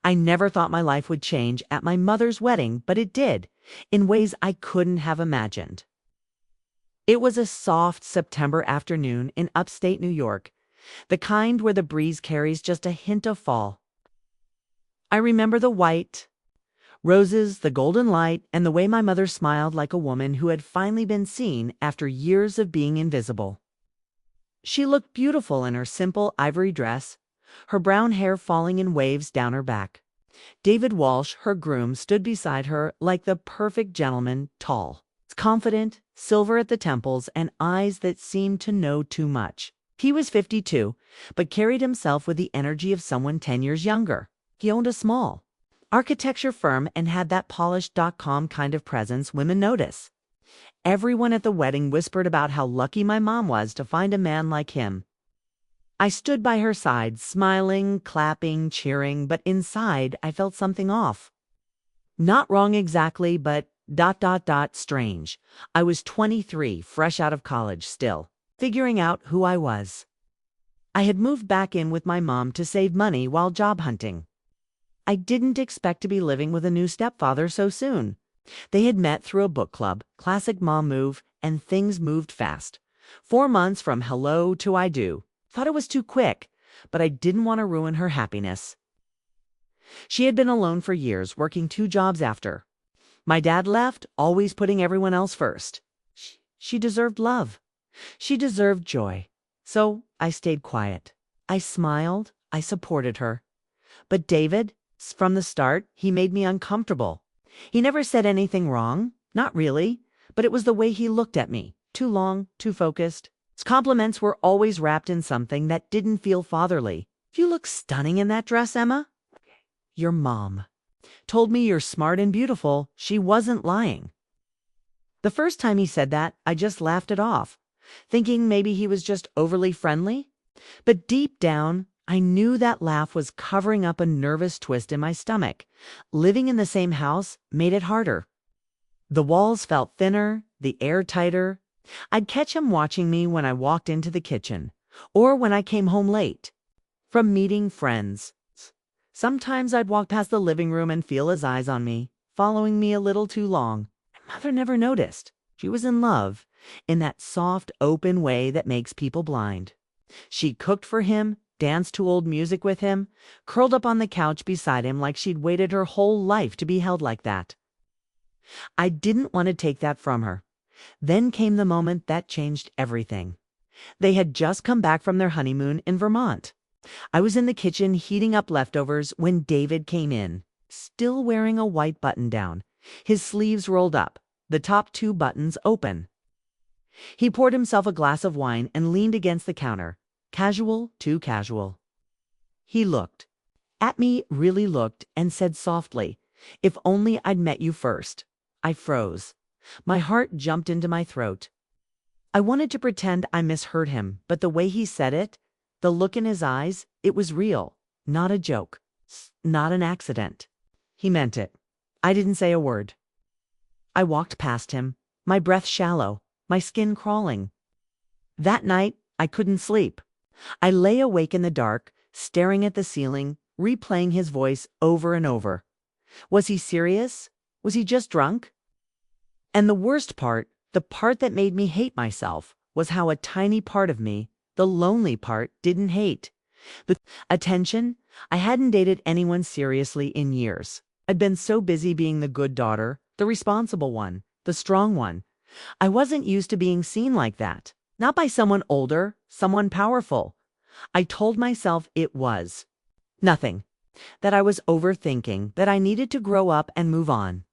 I never thought my life would change at my mother's wedding, but it did, in ways I couldn't have imagined. It was a soft September afternoon in upstate New York, the kind where the breeze carries just a hint of fall. I remember the white roses, the golden light, and the way my mother smiled like a woman who had finally been seen after years of being invisible. She looked beautiful in her simple ivory dress, her brown hair falling in waves down her back. David Walsh, her groom, stood beside her like the perfect gentleman, tall, confident, silver at the temples, and eyes that seemed to know too much. He was 52, but carried himself with the energy of someone 10 years younger. He owned a small architecture firm and had that polished .com kind of presence women notice. Everyone at the wedding whispered about how lucky my mom was to find a man like him. I stood by her side, smiling, clapping, cheering, but inside I felt something off. Not wrong exactly, but strange. I was 23, fresh out of college still, figuring out who I was. I had moved back in with my mom to save money while job hunting. I didn't expect to be living with a new stepfather so soon. They had met through a book club, classic mom move, and things moved fast. 4 months from hello to I do. Thought it was too quick, but I didn't want to ruin her happiness. She had been alone for years, working 2 jobs after. My dad left, always putting everyone else first. She deserved love. She deserved joy. So I stayed quiet. I smiled. I supported her. But David, from the start, he made me uncomfortable. He never said anything wrong. Not really. But it was the way he looked at me. Too long, too focused. His compliments were always wrapped in something that didn't feel fatherly. You look stunning in that dress, Emma. Your mom told me you're smart and beautiful. She wasn't lying. The first time he said that, I just laughed it off, thinking maybe he was just overly friendly. But deep down, I knew that laugh was covering up a nervous twist in my stomach. Living in the same house made it harder. The walls felt thinner, the air tighter. I'd catch him watching me when I walked into the kitchen, or when I came home late from meeting friends. Sometimes I'd walk past the living room and feel his eyes on me, following me a little too long. My mother never noticed. She was in love, in that soft, open way that makes people blind. She cooked for him, danced to old music with him, curled up on the couch beside him like she'd waited her whole life to be held like that. I didn't want to take that from her. Then came the moment that changed everything. They had just come back from their honeymoon in Vermont. I was in the kitchen heating up leftovers when David came in, still wearing a white button-down, his sleeves rolled up, the top 2 buttons open. He poured himself a glass of wine and leaned against the counter. Casual, too casual. He looked at me, really looked, and said softly, "If only I'd met you first." I froze. My heart jumped into my throat. I wanted to pretend I misheard him, but the way he said it, the look in his eyes, it was real, not a joke, not an accident. He meant it. I didn't say a word. I walked past him, my breath shallow, my skin crawling. That night, I couldn't sleep. I lay awake in the dark, staring at the ceiling, replaying his voice over and over. Was he serious? Was he just drunk? And the worst part, the part that made me hate myself, was how a tiny part of me, the lonely part, didn't hate. The attention. I hadn't dated anyone seriously in years. I'd been so busy being the good daughter, the responsible one, the strong one. I wasn't used to being seen like that. Not by someone older, someone powerful. I told myself it was nothing, that I was overthinking, that I needed to grow up and move on.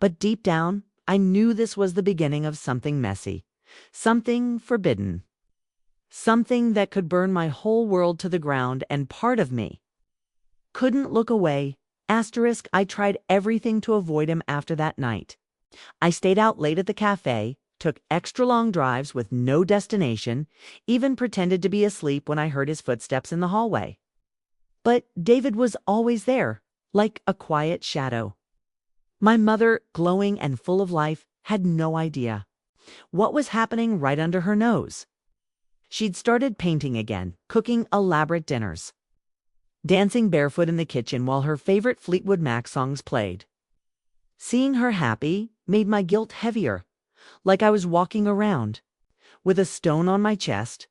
But deep down, I knew this was the beginning of something messy, something forbidden. Something that could burn my whole world to the ground, and part of me couldn't look away. I tried everything to avoid him after that night. I stayed out late at the cafe, took extra long drives with no destination, even pretended to be asleep when I heard his footsteps in the hallway. But David was always there, like a quiet shadow. My mother, glowing and full of life, had no idea what was happening right under her nose. She'd started painting again, cooking elaborate dinners. dancing barefoot in the kitchen while her favorite Fleetwood Mac songs played. Seeing her happy made my guilt heavier, like I was walking around with a stone on my chest.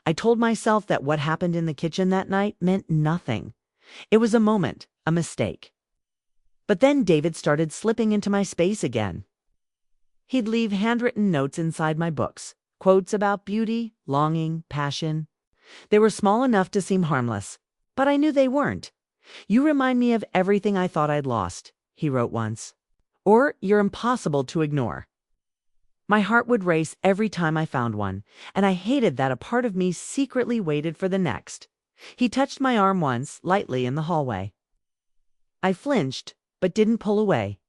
I told myself that what happened in the kitchen that night meant nothing. It was a moment, a mistake. But then David started slipping into my space again. He'd leave handwritten notes inside my books, quotes about beauty, longing, passion. They were small enough to seem harmless, but I knew they weren't. "You remind me of everything I thought I'd lost," he wrote once. Or, "You're impossible to ignore." My heart would race every time I found one, and I hated that a part of me secretly waited for the next. He touched my arm once, lightly, in the hallway. I flinched, but didn't pull away.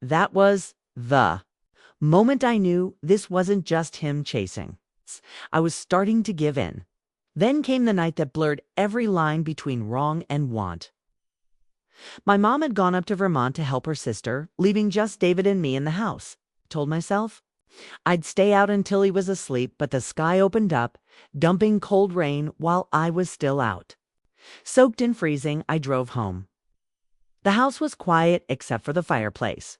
That was the moment I knew this wasn't just him chasing. I was starting to give in. Then came the night that blurred every line between wrong and want. My mom had gone up to Vermont to help her sister, leaving just David and me in the house. I told myself I'd stay out until he was asleep, but the sky opened up, dumping cold rain while I was still out. Soaked and freezing, I drove home. The house was quiet except for the fireplace.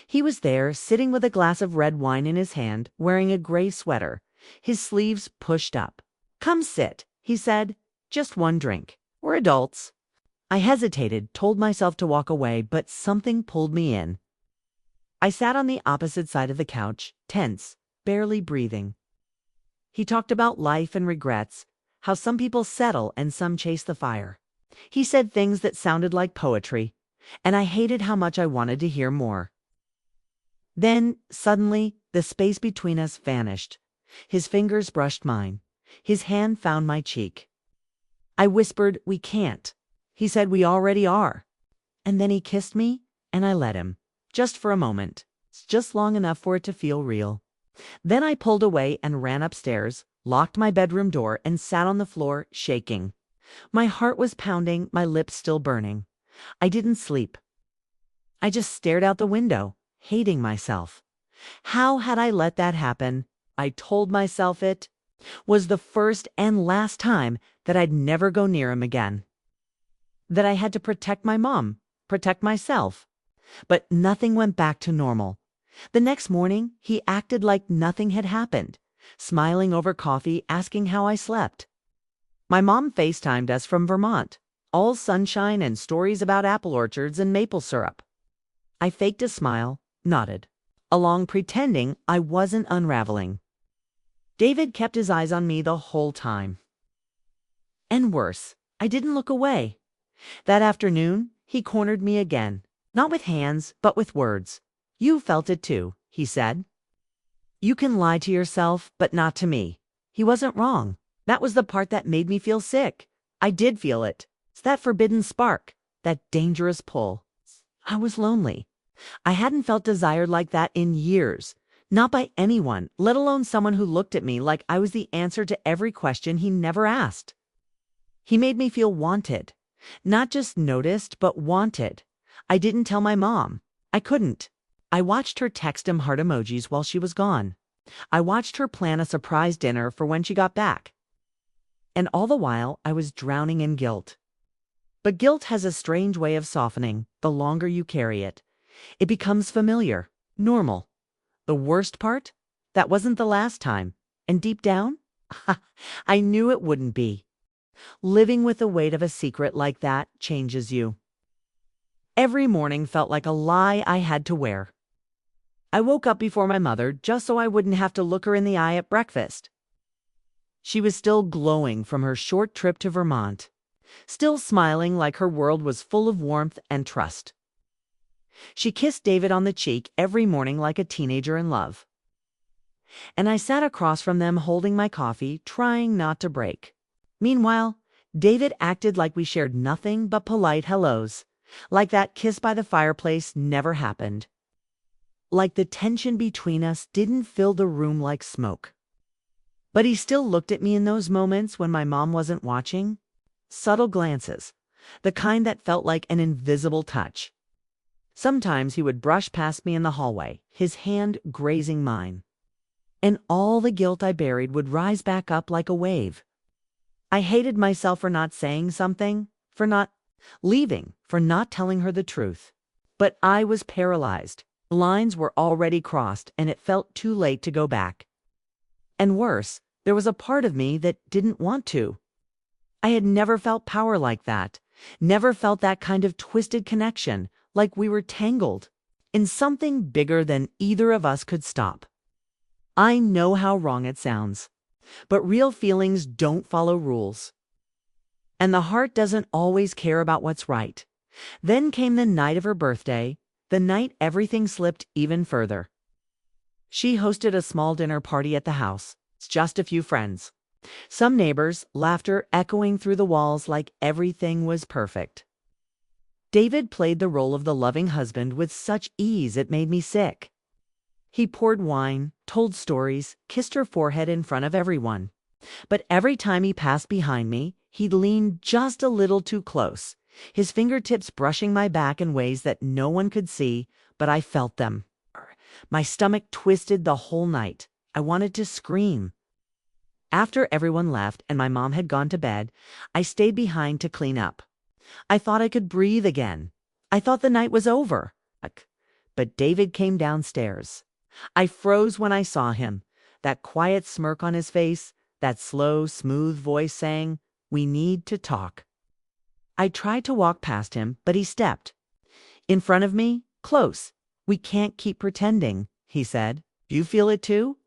He was there, sitting with a glass of red wine in his hand, wearing a gray sweater, his sleeves pushed up. "Come sit," he said. "Just one drink. We're adults." I hesitated, told myself to walk away, but something pulled me in. I sat on the opposite side of the couch, tense, barely breathing. He talked about life and regrets, how some people settle and some chase the fire. He said things that sounded like poetry, and I hated how much I wanted to hear more. Then, suddenly, the space between us vanished. His fingers brushed mine. His hand found my cheek. I whispered, "We can't." He said, "We already are." And then he kissed me, and I let him. Just for a moment. Just long enough for it to feel real. Then I pulled away and ran upstairs, locked my bedroom door, and sat on the floor, shaking. My heart was pounding, my lips still burning. I didn't sleep. I just stared out the window, hating myself. How had I let that happen? I told myself it was the first and last time that I'd never go near him again. That I had to protect my mom, protect myself. But nothing went back to normal. The next morning, he acted like nothing had happened, smiling over coffee, asking how I slept. My mom FaceTimed us from Vermont, all sunshine and stories about apple orchards and maple syrup. I faked a smile, nodded, along pretending I wasn't unraveling. David kept his eyes on me the whole time. And worse, I didn't look away. That afternoon, he cornered me again. Not with hands, but with words. "You felt it too," he said. "You can lie to yourself, but not to me." He wasn't wrong. That was the part that made me feel sick. I did feel it. It's that forbidden spark, that dangerous pull. I was lonely. I hadn't felt desired like that in years. Not by anyone, let alone someone who looked at me like I was the answer to every question he never asked. He made me feel wanted. Not just noticed, but wanted. I didn't tell my mom. I couldn't. I watched her text him heart emojis while she was gone. I watched her plan a surprise dinner for when she got back. And all the while, I was drowning in guilt. But guilt has a strange way of softening the longer you carry it. It becomes familiar, normal. The worst part? That wasn't the last time. And deep down, I knew it wouldn't be. Living with the weight of a secret like that changes you. Every morning felt like a lie I had to wear. I woke up before my mother just so I wouldn't have to look her in the eye at breakfast. She was still glowing from her short trip to Vermont, still smiling like her world was full of warmth and trust. She kissed David on the cheek every morning like a teenager in love. And I sat across from them holding my coffee, trying not to break. Meanwhile, David acted like we shared nothing but polite hellos, like that kiss by the fireplace never happened. Like the tension between us didn't fill the room like smoke. But he still looked at me in those moments when my mom wasn't watching. Subtle glances, the kind that felt like an invisible touch. Sometimes he would brush past me in the hallway, his hand grazing mine. And all the guilt I buried would rise back up like a wave. I hated myself for not saying something, for not leaving, for not telling her the truth. But I was paralyzed. The lines were already crossed, and it felt too late to go back. And worse, there was a part of me that didn't want to. I had never felt power like that, never felt that kind of twisted connection, like we were tangled in something bigger than either of us could stop. I know how wrong it sounds, but real feelings don't follow rules. And the heart doesn't always care about what's right. Then came the night of her birthday, the night everything slipped even further. She hosted a small dinner party at the house, just a few friends. Some neighbors, laughter echoing through the walls like everything was perfect. David played the role of the loving husband with such ease it made me sick. He poured wine, told stories, kissed her forehead in front of everyone. But every time he passed behind me, he'd lean just a little too close, his fingertips brushing my back in ways that no one could see, but I felt them. My stomach twisted the whole night. I wanted to scream. After everyone left and my mom had gone to bed, I stayed behind to clean up. I thought I could breathe again. I thought the night was over. But David came downstairs. I froze when I saw him, that quiet smirk on his face, that slow, smooth voice saying, "We need to talk." I tried to walk past him, but he stepped. In front of me, close. "We can't keep pretending," he said. "You feel it too?"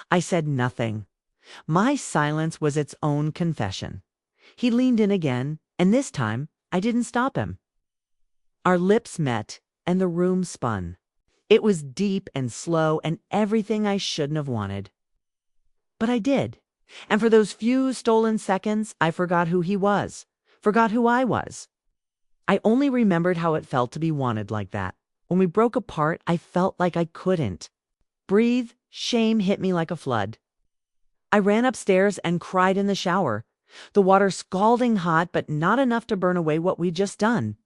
I said nothing. My silence was its own confession. He leaned in again, and this time I didn't stop him. Our lips met, and the room spun. It was deep and slow and everything I shouldn't have wanted. But I did. And for those few stolen seconds, I forgot who he was, forgot who I was. I only remembered how it felt to be wanted like that. When we broke apart, I felt like I couldn't breathe. Shame hit me like a flood. I ran upstairs and cried in the shower, the water scalding hot but not enough to burn away what we'd just done.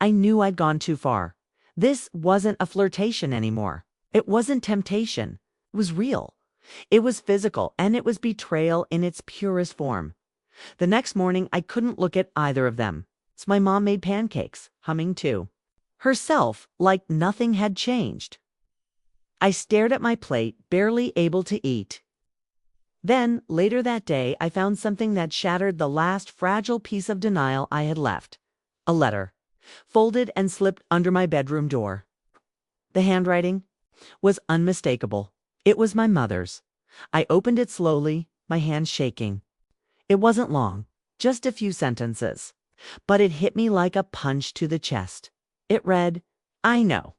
I knew I'd gone too far. This wasn't a flirtation anymore. It wasn't temptation. It was real. It was physical, and it was betrayal in its purest form. The next morning, I couldn't look at either of them. So my mom made pancakes, humming too. Herself, like nothing had changed. I stared at my plate, barely able to eat. Then, later that day, I found something that shattered the last fragile piece of denial I had left. A letter, folded and slipped under my bedroom door. The handwriting was unmistakable. It was my mother's. I opened it slowly, my hand shaking. It wasn't long, just a few sentences. But it hit me like a punch to the chest. It read, "I know.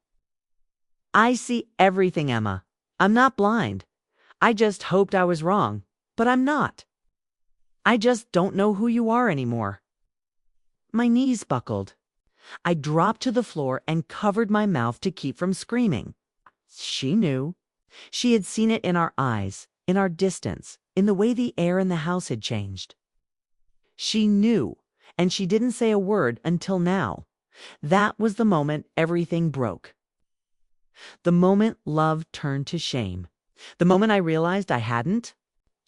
I see everything, Emma. I'm not blind. I just hoped I was wrong, but I'm not. I just don't know who you are anymore." My knees buckled. I dropped to the floor and covered my mouth to keep from screaming. She knew. She had seen it in our eyes, in our distance, in the way the air in the house had changed. She knew, and she didn't say a word until now. That was the moment everything broke. The moment love turned to shame. The moment I realized I hadn't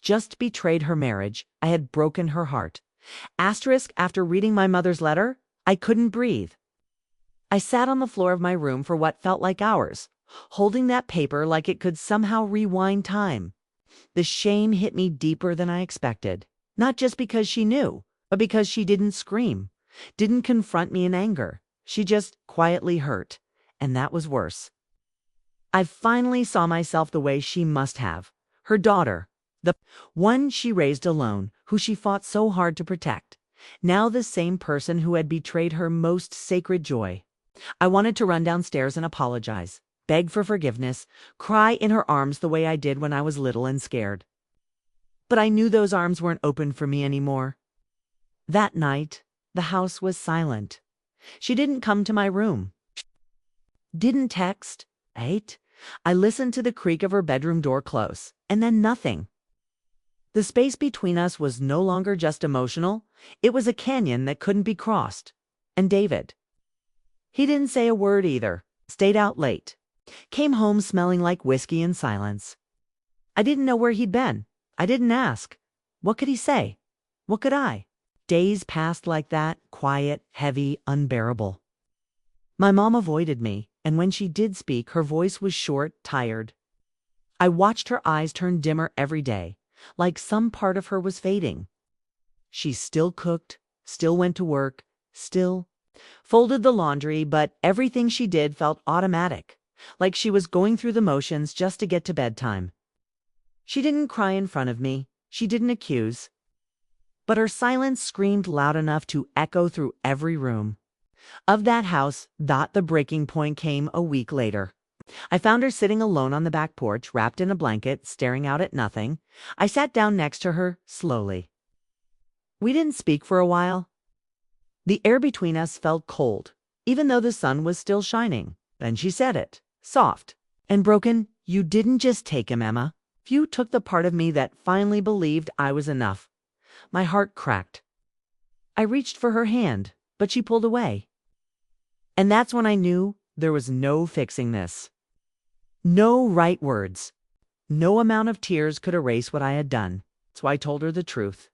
just betrayed her marriage, I had broken her heart. Asterisk, after reading my mother's letter, I couldn't breathe. I sat on the floor of my room for what felt like hours, holding that paper like it could somehow rewind time. The shame hit me deeper than I expected, not just because she knew, but because she didn't scream, didn't confront me in anger. She just quietly hurt, and that was worse. I finally saw myself the way she must have. Her daughter, the one she raised alone, who she fought so hard to protect. Now the same person who had betrayed her most sacred joy. I wanted to run downstairs and apologize, beg for forgiveness, cry in her arms the way I did when I was little and scared. But I knew those arms weren't open for me anymore. That night, the house was silent. She didn't come to my room. Didn't text. I listened to the creak of her bedroom door close, and then nothing. The space between us was no longer just emotional. It was a canyon that couldn't be crossed. And David. He didn't say a word either. Stayed out late. Came home smelling like whiskey in silence. I didn't know where he'd been. I didn't ask. What could he say? What could I? Days passed like that, quiet, heavy, unbearable. My mom avoided me, and when she did speak, her voice was short, tired. I watched her eyes turn dimmer every day, like some part of her was fading. She still cooked, still went to work, still folded the laundry, but everything she did felt automatic, like she was going through the motions just to get to bedtime. She didn't cry in front of me, she didn't accuse, but her silence screamed loud enough to echo through every room of that house. The breaking point came a week later. I found her sitting alone on the back porch, wrapped in a blanket, staring out at nothing. I sat down next to her, slowly. We didn't speak for a while. The air between us felt cold, even though the sun was still shining. Then she said it, soft and broken. "You didn't just take him, Emma. You took the part of me that finally believed I was enough." My heart cracked. I reached for her hand, but she pulled away. And that's when I knew there was no fixing this. No right words. No amount of tears could erase what I had done. So I told her the truth.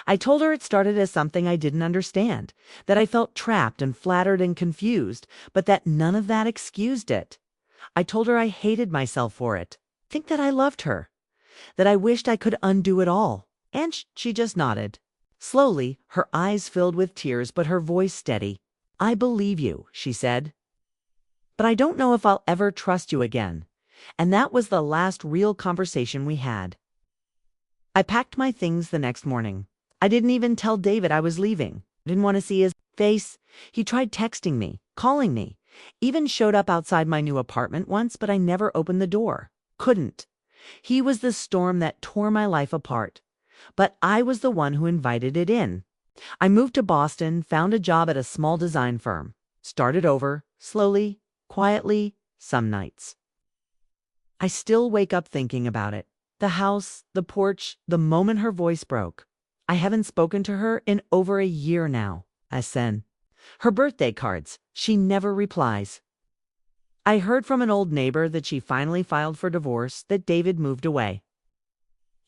I told her it started as something I didn't understand, that I felt trapped and flattered and confused, but that none of that excused it. I told her I hated myself for it, think that I loved her, that I wished I could undo it all. And she just nodded. Slowly, her eyes filled with tears, but her voice steady. "I believe you," she said. "But I don't know if I'll ever trust you again." And that was the last real conversation we had. I packed my things the next morning. I didn't even tell David I was leaving. I didn't want to see his face. He tried texting me, calling me, even showed up outside my new apartment once, but I never opened the door. Couldn't. He was the storm that tore my life apart. But I was the one who invited it in. I moved to Boston, found a job at a small design firm, started over, slowly, quietly, some nights. I still wake up thinking about it. The house, the porch, the moment her voice broke. I haven't spoken to her in over a year now. I sent her birthday cards. She never replies. I heard from an old neighbor that she finally filed for divorce, that David moved away.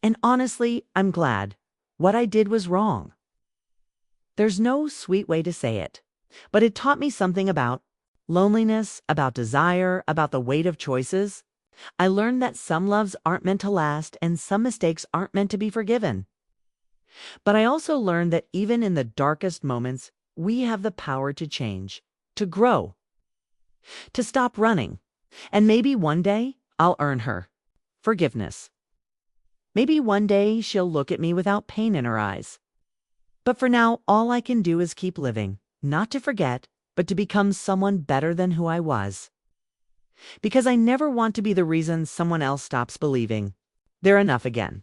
And honestly, I'm glad. What I did was wrong. There's no sweet way to say it, but it taught me something about loneliness, about desire, about the weight of choices. I learned that some loves aren't meant to last and some mistakes aren't meant to be forgiven. But I also learned that even in the darkest moments, we have the power to change, to grow, to stop running. And maybe one day I'll earn her forgiveness. Maybe one day she'll look at me without pain in her eyes. But for now, all I can do is keep living, not to forget, but to become someone better than who I was. Because I never want to be the reason someone else stops believing they're enough again.